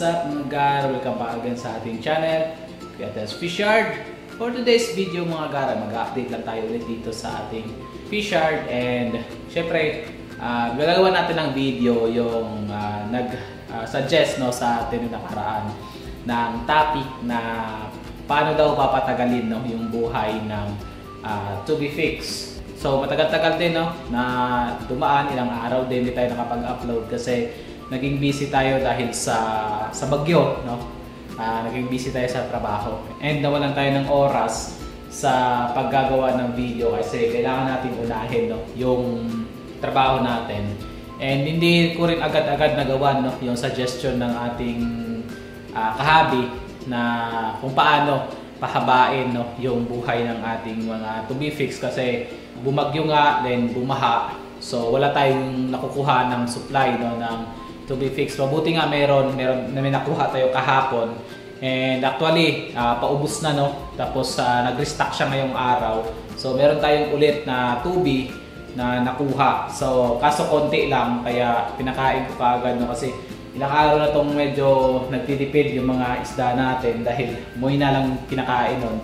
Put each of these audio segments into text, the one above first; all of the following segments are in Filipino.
up mga gar? Welcome back again sa ating channel, Kuyates Fishard. For today's video mga gar, mag-update lang tayo ulit dito sa ating Fishard. And syempre, gagawin natin ng video yung nag-suggest sa atin yung nakaraan ng topic na paano daw papatagalin yung buhay ng to be fixed. So matagal-tagal din na dumaan, ilang araw din hindi tayo nakapag-upload kasi naging busy tayo dahil sa bagyo, naging busy tayo sa trabaho. And nawalan tayo ng oras sa paggagawa ng video kasi kailangan natin unahin yung trabaho natin. And hindi ko rin agad-agad nagawa yung suggestion ng ating kahabi na kung paano pahabain yung buhay ng ating mga to be fixed kasi bumagyo nga, then bumaha. So wala tayong nakukuha ng supply ng to be fixed. Mabuti nga meron na may nakuha tayo kahapon. And actually, paubos na Tapos nag-restock siya ngayong araw. So meron tayong ulit na tubi na nakuha. So kaso konti lang kaya pinakain ko kaagad kasi ilang araw na tong medyo nagtitipid yung mga isda natin dahil muy na lang kinakain nun.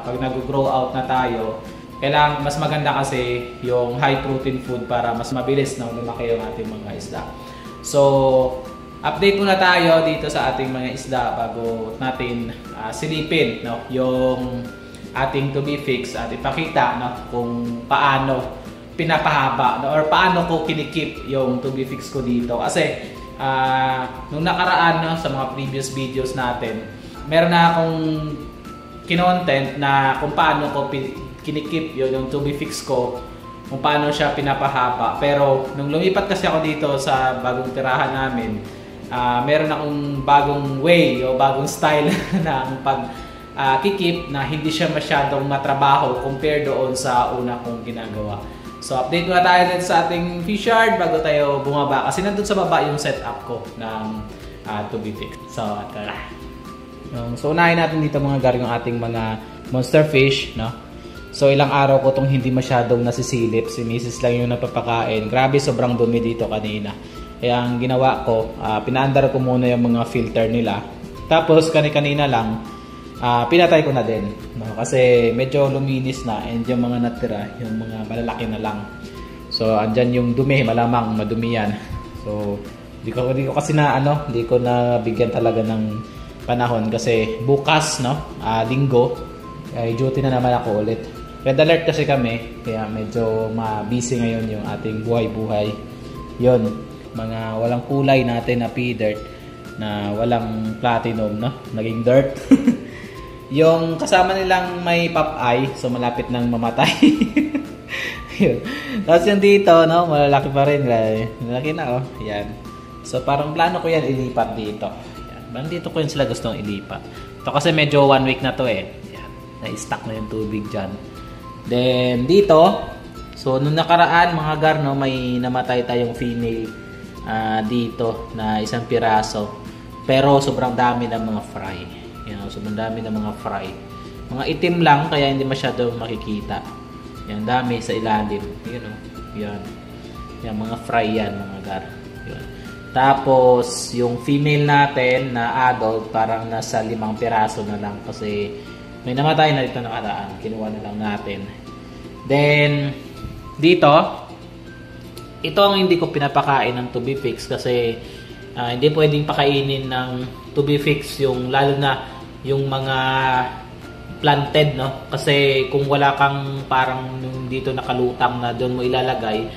Pag nag-grow out na tayo, kailangan mas maganda kasi yung high protein food para mas mabilis na lumaki yung ating mga isda. So, update muna tayo dito sa ating mga isda bago natin silipin yung ating to be fixed at ipakita kung paano pinapahaba or paano ko kinikip yung to be fixed ko dito. Kasi nung nakaraan sa mga previous videos natin, meron na akong kinontent na kung paano ko kinikip yung to be fixed ko, kung paano siya pinapahaba. Pero nung lumipat kasi ako dito sa bagong tirahan namin, meron akong bagong way o bagong style ng pag-kikip na hindi siya masyadong matrabaho compare doon sa una kong ginagawa. So update muna tayo dito sa ating Fishard bago tayo bumaba kasi nandun sa baba yung setup ko ng to be fixed. So tara. So unahin natin dito mga gar yung ating mga monster fish, So ilang araw ko tong hindi masyadong nasisilip. Si Mrs. lang yung napapakain. Grabe, sobrang dumi dito kanina. Kaya ang ginawa ko, pinaandar ko muna yung mga filter nila. Tapos kanina lang, pinatay ko na din. Kasi medyo luminis na and yung mga natira, yung mga malalaki na lang. So andyan yung dumi, malamang madumi yan. So hindi ko kasi hindi ko na bigyan talaga ng panahon kasi bukas, linggo, ay duty na naman ako ulit. Red alert kasi kami, kaya medyo busy ngayon yung ating buhay-buhay. Yon, mga walang kulay natin na pea-dirt, na walang platinum, naging dirt. Yung kasama nilang may pop-eye, so malapit nang mamatay. Yun. Tapos yung dito, malalaki pa rin. Malaki na, yan. So parang plano ko yan ilipat dito. Yan. Dito ko yun sila gustong ilipat. Ito kasi medyo 1 week na to Yan. Na-stuck na yung tubig dyan. Then dito, so nung nakaraan mga gar, may namatay tayong female dito na isang piraso. Pero sobrang dami ng mga fry. Sobrang dami ng mga fry. Mga itim lang kaya hindi masyado makikita. Yan, dami sa ilalim. Yan. Yan, mga fry yan mga gar. Yan. Tapos yung female natin na adult parang nasa 5 piraso na lang kasi may namatay na dito nakaraan. Kinuha na lang natin. Then, dito, ito ang hindi ko pinapakain ng to be fixed kasi hindi pwedeng pakainin ng to be fixed lalo na yung mga planted, Kasi kung wala kang parang dito nakalutang na doon mo ilalagay,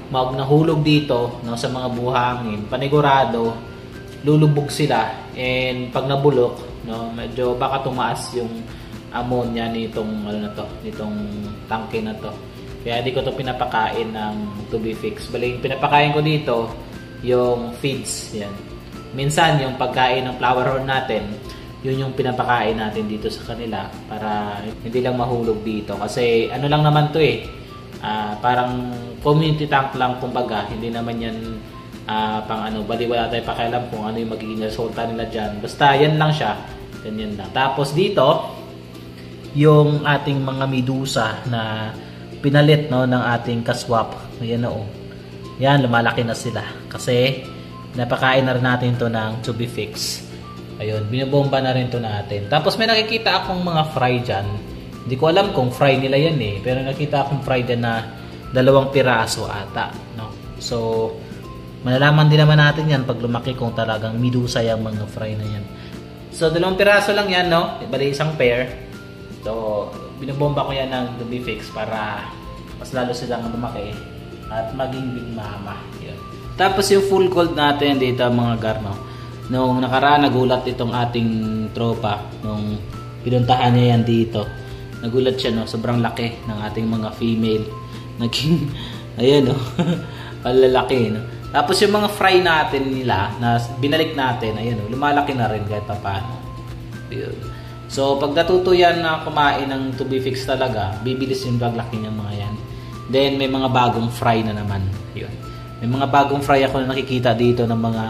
nahulog dito sa mga buhangin, panigurado, lulubog sila. And pag nabulok, medyo baka tumaas yung ammonia nitong nitong tangke na to. Kaya hindi ko to pinapakain ng to be fixed. Bali, pinapakain ko dito yung feeds, yan. Minsan yung pagkain ng flower horn natin, yun yung pinapakain natin dito sa kanila para hindi lang mahulog dito. Kasi ano lang naman to parang community tank lang kumbaga. Hindi naman yan bali wala tayong pakialam kung ano yung magiging resulta nila dyan. Basta yan lang siya. Ganyan lang. Tapos dito, yung ating mga medusa na pinalit ng ating kaswap. Ayan Yan, lumalaki na sila. Kasi napakain na rin natin to ng to be fixed. Ayun, binobomba na rin to natin. Tapos may nakikita akong mga fry dyan. Hindi ko alam kung fry nila yan eh. Pero nakita akong fry dyan na 2 piraso ata. No? So, malalaman din naman natin yan pag lumaki kung talagang medusa yung mga fry na yan. So, 2 piraso lang yan, no? Bali, isang pair. So, binobomba ko yan ng Tubifix para mas lalo silang lumaki at maging big mama. Yun. Tapos yung full gold natin dito mga garno. Nung nakaraan nagulat itong ating tropa nung pinuntahan niya yan dito. Nagulat siya, no? Sobrang laki ng ating mga female. Naging, ayan, no? Palalaki, no? Tapos yung mga fry natin nila na binalik natin, ayan, no? Lumalaki na rin kahit paano. Yun. So pag natuto yan na kumain ng Tubifix talaga, bibilis yung paglaki ng mga yan. Then may mga bagong fry na naman. Yun. May mga bagong fry ako na nakikita dito ng mga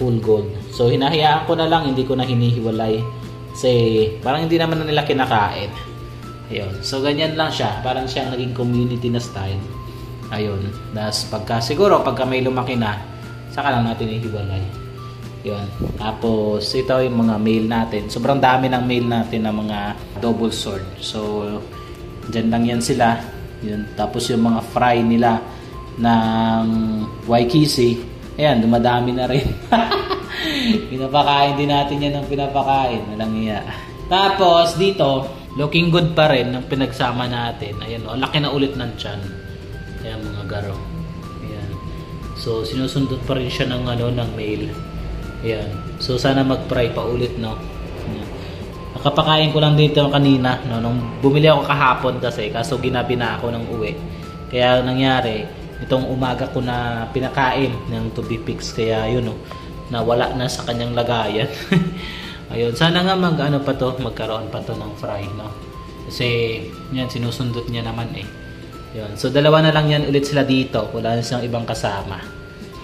full gold. So hinahayaan ko na lang, hindi ko na hinihiwalay. Kasi parang hindi naman na nila kinakain. Ayun. So ganyan lang siya. Parang siyang naging community na style. Ayun. Tapos pagka may lumaki na, saka lang natin ihiwalay. Yun. Tapos ito yung mga male natin. Sobrang dami ng male natin na mga double sword. So dyan lang yan sila. Yun. Tapos yung mga fry nila ng Waikisi, ayan, dumadami na rin. Pinapakain din natin yan ng pinapakain. Walang iya. Tapos dito, looking good pa rin ng pinagsama natin. Ayan, o, laki na ulit ng tiyan. Ayan mga garo. Ayan. So sinusundot pa rin siya ng, ng male. Ayan. So sana mag-fry pa ulit, no? Ayan. Nakapakain ko lang dito kanina, no? Nung bumili ako kahapon kasi, kaso ginabi na ako ng uwi. Kaya nangyari, itong umaga ko na pinakain ng Tubifix. Kaya yun, no? Nawala na sa kanyang lagayan. Ayun. Sana nga magkaroon pa to ng fry, no? Kasi, yan, sinusundot niya naman eh. Yun. So, 2 na lang yan ulit sila dito. Wala na silang ibang kasama.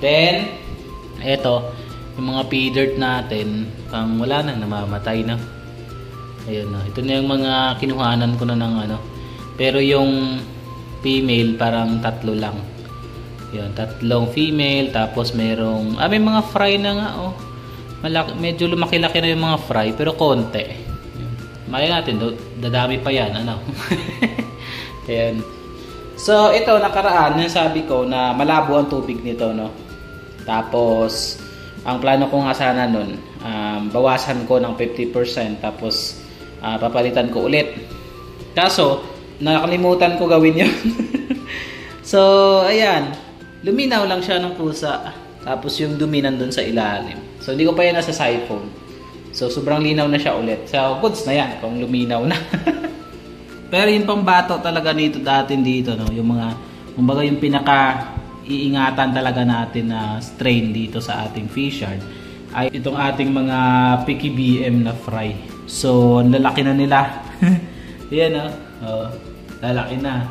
Then, eto, yung mga pea dirt natin, wala nang namamatay na. Ayun, no? Ito na yung mga kinuhanan ko na ng Pero yung female, parang 3 lang. Yun, 3 female, tapos merong, may mga fry na nga, oh. Medyo lumaki-laki na yung mga fry, pero konti. Mali natin, dadami pa yan, Ayan. So, ito, nakaraan, yung sabi ko na malabo ang tubig nito, no? Tapos, ang plano ko nga sana nun, bawasan ko ng 50%, tapos, papalitan ko ulit. Kaso, nakalimutan ko gawin yun. So, ayan. Luminaw lang siya ng pusa. Tapos yung dumi nandun sa ilalim. So, hindi ko pa yan nasa siphon. So, sobrang linaw na siya ulit. So, goods na yan kung luminaw na. Pero yung pambato talaga nito datin dito, no? Yung mga, kumbaga yung pinaka-iingatan talaga natin na strain dito sa ating fish yard ay itong ating mga Picky BM na fry. So, ang lalaki na nila. Yan, no? Oh, lalaki na.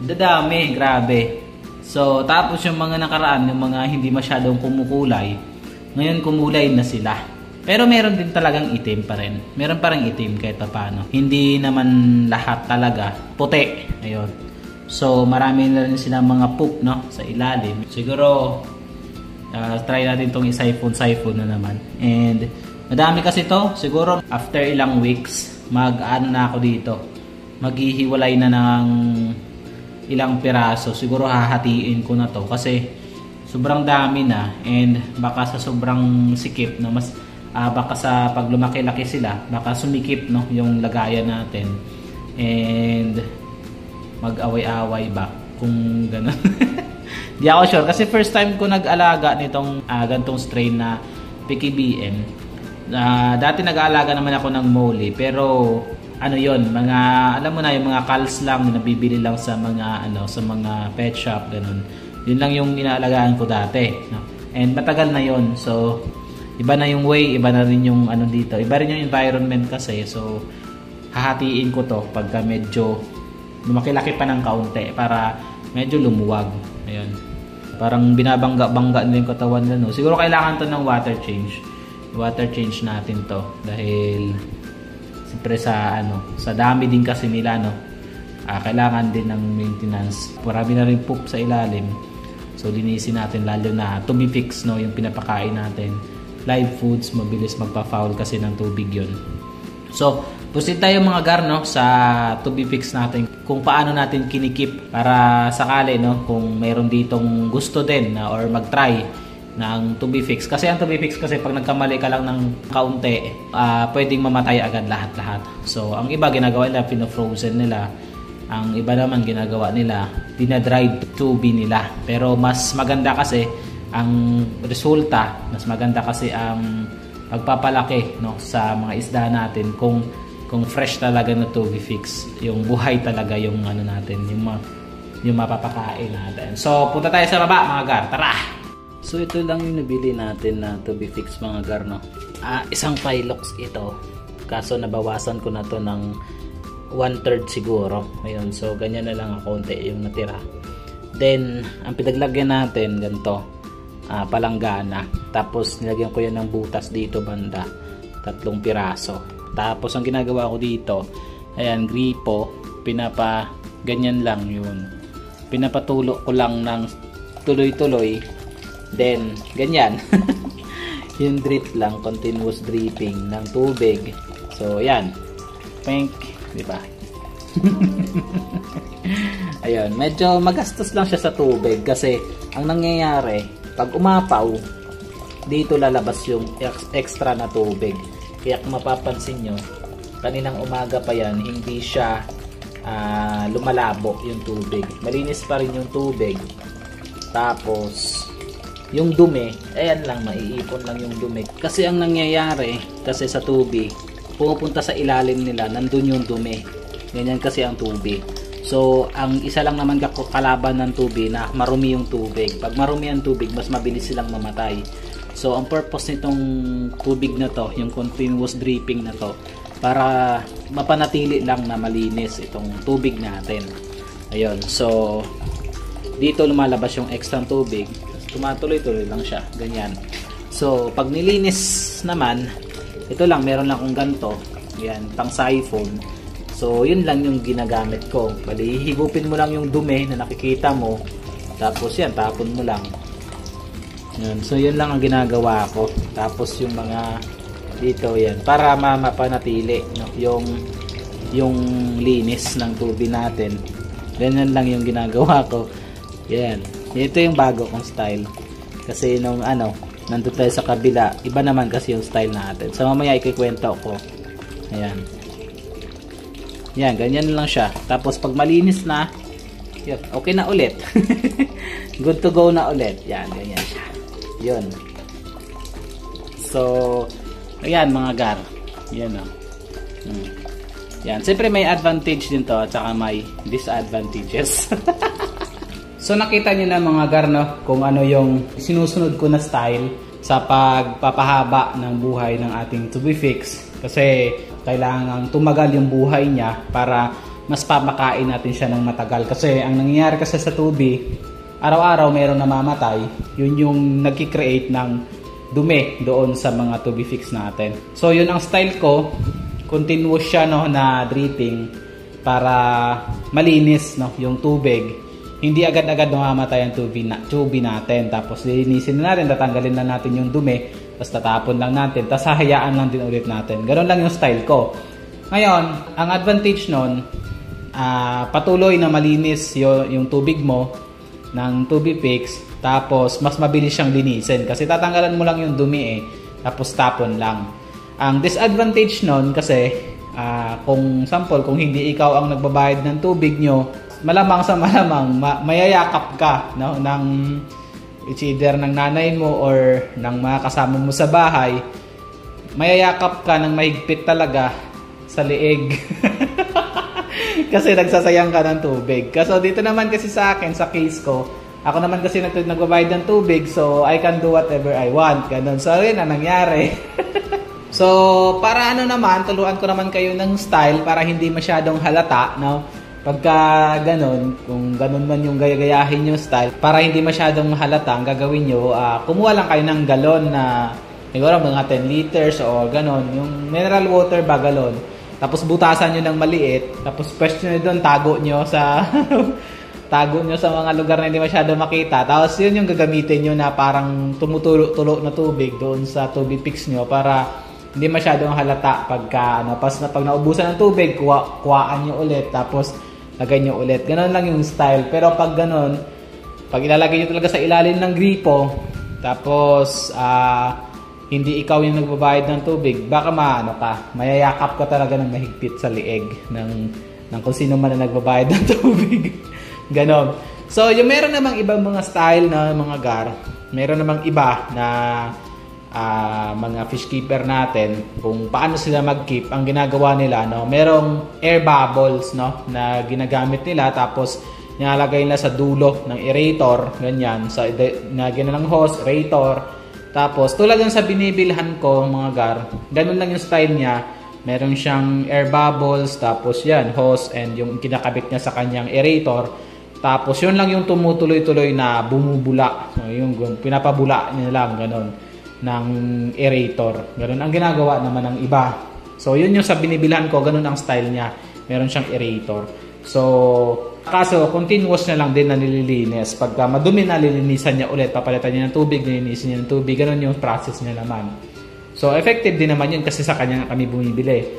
Dadami, grabe. So, tapos yung mga nakaraan, yung mga hindi masyadong kumukulay, ngayon kumulay na sila. Pero meron din talagang itim pa rin. Meron pa rin itim kahit paano. Hindi naman lahat talaga puti. Ayun. So, marami na rin silang mga poop, no? Sa ilalim. Siguro, try natin itong i-siphon na naman. And, madami kasi to. Siguro, after ilang weeks, na ako dito. Maghihiwalay na ng ilang piraso. Siguro hahatiin ko na to kasi sobrang dami na, and baka sa sobrang sikip, no, mas baka sa pag lumaki-laki sila, baka sumikip, no, yung lagayan natin, and mag-away-away ba kung gano'n. Di ako sure kasi first time ko nag-alaga nitong gantong strain na Picky BM. Dati nag-aalaga naman ako ng Molly, pero yon, mga alam mo na yung mga calls lang na nabibili lang sa mga sa mga pet shop, ganun. Yun lang yung inaalagaan ko dati, no? And matagal na yon. So iba na yung way, iba na rin yung dito. Iba rin yung environment kasi. So hahatiin ko to pagka medyo lumaki-laki pa ng kaunti para medyo lumuwag. Ayun. Parang binabangga-bangga na yung katawan nila, no? Siguro kailangan to ng water change. Water change natin to dahil siyempre sa dami din kasi nila, no, kailangan din ng maintenance. Marami na rin poop sa ilalim. So linisin natin, lalo na Tubifix, no, yung pinapakain natin. live foods, mabilis magpa-foul kasi ng tubig yun. So, proceed tayo mga gar, no, sa to be fix natin kung paano natin kinikip para sakali, no, kung mayroon ditong gusto din na or mag-try ng to be fix. Kasi ang to be fix kasi pag nagkamali ka lang ng kaunti, pwedeng mamatay agad lahat-lahat. So, ang iba ginagawa nila, pino-frozen nila. Ang iba naman ginagawa nila, dinadried tubig nila. Pero mas maganda kasi ang resulta, mas maganda kasi ang pagpapalaki, no, sa mga isda natin kung fresh talaga na to be fix. Yung buhay talaga yung ano natin, yung mapapakain natin. So, punta tayo sa baba mga gar. Tara! So, ito lang yung nabili natin na to be fix mga gar, no. Isang Pilox ito. Kaso nabawasan ko na to ng 1/3 siguro. Ayun, so ganyan na lang konti yung natira. Then, ang pinaglagyan natin ganito, palanggana. Tapos nilagyan ko yan ng butas dito banda, 3 piraso. Tapos ang ginagawa ko dito, ayan, gripo, ganyan lang yun. Pinapatulo ko lang ng tuloy-tuloy. Then, ganyan. Yung drip lang, continuous dripping ng tubig. So, ayan. Pink, di ba? Ayun, medyo magastos lang siya sa tubig kasi ang nangyayari, pag umapaw, dito lalabas yung extra na tubig. Kaya kung mapapansin nyo, kaninang umaga pa yan, hindi siya lumalabo yung tubig. Malinis pa rin yung tubig. Tapos, yung dumi, ayan lang, maiipon lang yung dumi. Kasi ang nangyayari, kasi sa tubig, pumupunta sa ilalim nila, nandun yung dumi. Ganyan kasi ang tubig. So, ang isa lang naman kalaban ng tubig na marumi yung tubig. Pag marumi ang tubig, mas mabilis silang mamatay. So, ang purpose nitong tubig na to, yung continuous dripping na to, para mapanatili lang na malinis itong tubig natin. Ayun, so, dito lumalabas yung extra tubig. Tumatuloy-tuloy lang siya, ganyan. So, pag nilinis naman, ito lang, meron lang akong ganito. Yan, pang siphon. So, yun lang yung ginagamit ko. Bali, higupin mo lang yung dumi na nakikita mo. Tapos yan, tapon mo lang. Yan. So, yun lang ang ginagawa ko. Tapos yung mga dito, yan. Para mapanatili, no? Yung linis ng tubig natin. Ganyan lang yung ginagawa ko. Yan. Ito yung bago kong style. Kasi nung nandun tayo sa kabila, iba naman kasi yung style natin. So mamaya ikikwento ko. Ayan. Yan, ganyan lang siya. Tapos pag malinis na, yun, okay na ulit. Good to go na ulit. Yan, ganyan siya. Yun. So, ayan mga gar. Yan o. Yan. Siyempre may advantage din to at saka may disadvantages. So nakita niyo na mga gar, no, kung ano yung sinusunod ko na style sa pagpapahaba ng buhay ng ating to be fix. Kasi kailangan tumagal yung buhay niya para mas papakain natin siya ng matagal. Kasi ang nangyayari kasi sa tubi, araw-araw mayroong namamatay. Yun yung nagki-create ng dumi doon sa mga to be fix natin. So yun ang style ko. Continuous siya, no, na dripping para malinis, no, yung tubig. Hindi agad-agad mamamatay ang tubig natin. Tapos linisin na natin, tatanggalin na natin yung dumi, tapos tatapon lang natin, tapos hahayaan lang din ulit natin. Ganoon lang yung style ko. Ngayon, ang advantage nun, patuloy na malinis yung tubig mo ng tubig fix, tapos mas mabilis siyang linisin kasi tatanggalan mo lang yung dumi tapos tapon lang. Ang disadvantage nun kasi, kung sample, kung hindi ikaw ang nagbabayad ng tubig nyo, malamang sa malamang mayayakap ka, no, ng it's either ng nanay mo or ng mga kasama mo sa bahay. Mayayakap ka ng mahigpit talaga sa liig. Kasi nagsasayang ka ng tubig. Kasi dito naman kasi sa akin, sa case ko, ako naman kasi nagbabayad ng tubig, so I can do whatever I want. Ganun. So yun ang nangyari. So para naman, tuluan ko naman kayo ng style para hindi masyadong halata, no? Pagka ganun, kung ganun man yung gaya-gayahin yung style, para hindi masyadong halata, ang gagawin nyo, kumuha lang kayo ng galon na, siguro mga 10 liters o ganun, yung mineral water ba galon. Tapos butasan nyo ng maliit, tapos pwesto nyo doon, tago nyo sa tago nyo sa mga lugar na hindi masyado makita. Tapos yun yung gagamitin nyo na parang tumutulo-tulo na tubig doon sa tubig fix nyo para hindi masyadong halata pagka pag naubusan ng tubig, kuhaan nyo ulit tapos lagay nyo ulit. Ganon lang yung style. Pero pag ganon, pag ilalagay nyo talaga sa ilalim ng gripo, tapos hindi ikaw yung nagbabayad ng tubig, baka mayayakap ka talaga ng mahigpit sa lieg ng kung sino man na nagbabayad ng tubig. Ganon. So, yung meron namang ibang mga style na mga gar, meron namang iba na mga fish keeper natin, kung paano sila mag-keep, ang ginagawa nila, merong air bubbles, na ginagamit nila, tapos nilalagay nila sa dulo ng aerator, ganyan, nagyan ng hose, aerator. Tapos, tulad ng sa binibilhan ko, mga gar, ganun lang yung style niya. Meron siyang air bubbles, tapos yan, hose, and yung kinakabit niya sa kanyang aerator. Tapos, yun lang yung tumutuloy-tuloy na bumubula. Yung pinapabula niya lang, ganun, ng aerator. Ganun ang ginagawa naman ng iba. So, yun yung sa binibilhan ko, ganun ang style niya. Meron siyang aerator. So, kaso, continuous na lang din na nililinis. Pagka madumi na, lilinisan niya ulit. Papalitan niya ng tubig, lilinisan niya ng tubig. Ganun yung process niya naman. So, effective din naman yun kasi sa kanya kami bumibili.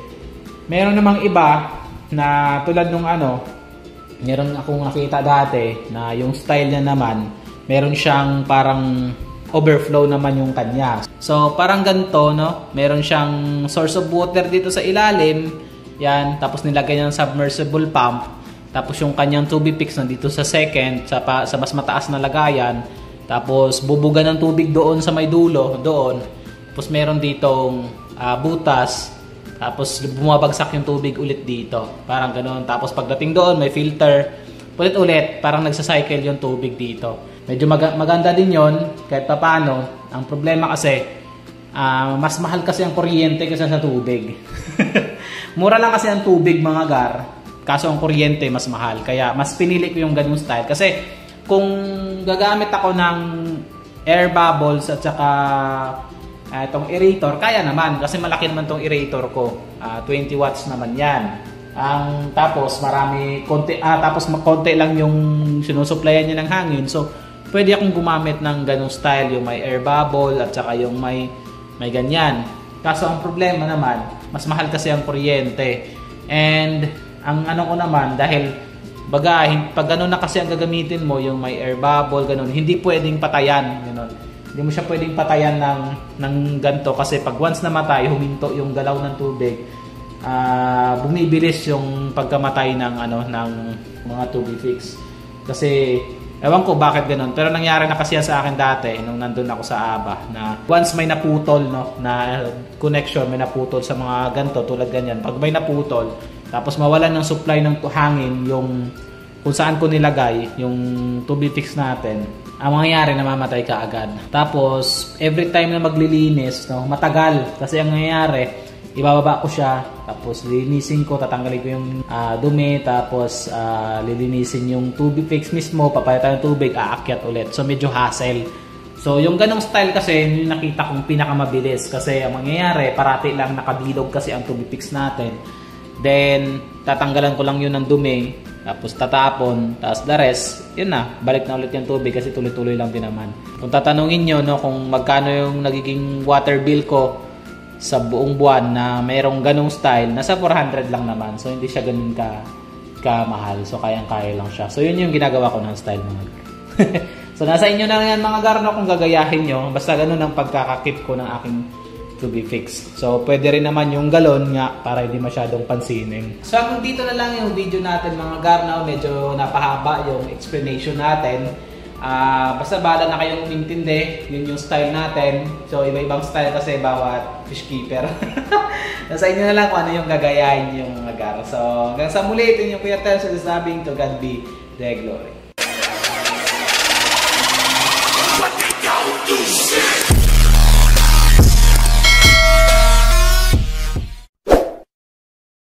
Meron namang iba na tulad nung meron akong nakita dati na yung style niya naman, meron siyang parang overflow naman yung kanya. So, parang ganito, meron siyang source of water dito sa ilalim. Yan, tapos nilagay niya ng submersible pump. Tapos yung kanyang tubig fix nandito sa second, sa mas mataas na lagayan. Tapos bubuga ng tubig doon sa may dulo, doon. Tapos meron ditong butas. Tapos bumabagsak yung tubig ulit dito. Parang ganoon. Tapos pagdating doon, may filter. Ulit-ulit, parang nagsacycle yung tubig dito. Medyo maganda din yon kahit paano. Ang problema kasi, mas mahal kasi ang kuryente kaysa sa tubig. Mura lang kasi ang tubig, mga gar. Kaso ang kuryente mas mahal. Kaya mas pinili ko yung ganung style. Kasi kung gagamit ako ng air bubbles at saka itong aerator, kaya naman. Kasi malaki naman itong aerator ko. 20 watts naman yan. Tapos tapos konti lang yung sinusupplyan niya ng hangin. So, pwede akong gumamit ng ganung style. Yung may air bubble at saka yung may ganyan. Kaso ang problema naman, mas mahal kasi ang kuryente. And ang ko naman, dahil pag gano'n na kasi ang gagamitin mo, yung may air bubble, gano'n, hindi pwedeng patayan. Gano'n. Hindi mo siya pwedeng patayan ng ganito kasi pag once namatay, huminto yung galaw ng tubig, bumibilis yung pagkamatay ng mga tubig fix. Kasi ewan ko bakit gano'n, pero nangyari na kasi yan sa akin dati nung nandun ako sa Aba, na once may naputol na connection, may naputol sa mga ganito tulad ganyan. Pag may naputol, tapos mawalan ng supply ng hangin yung kung saan ko nilagay yung tubig fix natin, ang mangyayari, namamatay ka agad. Tapos every time na maglilinis, matagal kasi ang nangyayari, ibababa ko siya, tapos lilinisin ko, tatanggalin ko yung dumi, tapos lilinisin yung tubig fix mismo, papalitan ng tubig, aakyat ulit. So medyo hassle. So yung ganong style kasi, yung nakita kong pinakamabilis kasi ang mangyayari, parati lang nakabilog kasi ang tubig fix natin. Then tatanggalan ko lang yun ng dumi, tapos tatapon, tapos the rest, yun na, balik na ulit yung tubig kasi tuloy-tuloy lang din naman. Kung tatanungin nyo kung magkano yung nagiging water bill ko sa buong buwan na mayroong ganong style, nasa 400 lang naman. So, hindi siya ganun ka mahal. So, kayang-kaya lang siya. So, yun yung ginagawa ko ng style, mga gar. So, nasa inyo na yan, mga gar, kung gagayahin nyo. Basta ganun ang pagkakakip ko ng aking tubig fix. So, pwede rin naman yung galon nga para hindi masyadong pansinin. So, hanggang dito na lang yung video natin, mga gar. Medyo napahaba yung explanation natin. Basta bahala na kayong umintindi, yun yung style natin. So, iba-ibang style kasi bawat fish keeper. Nasa inyo na lang kung ano yung gagayahin yung mga gar. So, hanggang sa muli, ito yung Kuya Tel, so sabing to God be the glory.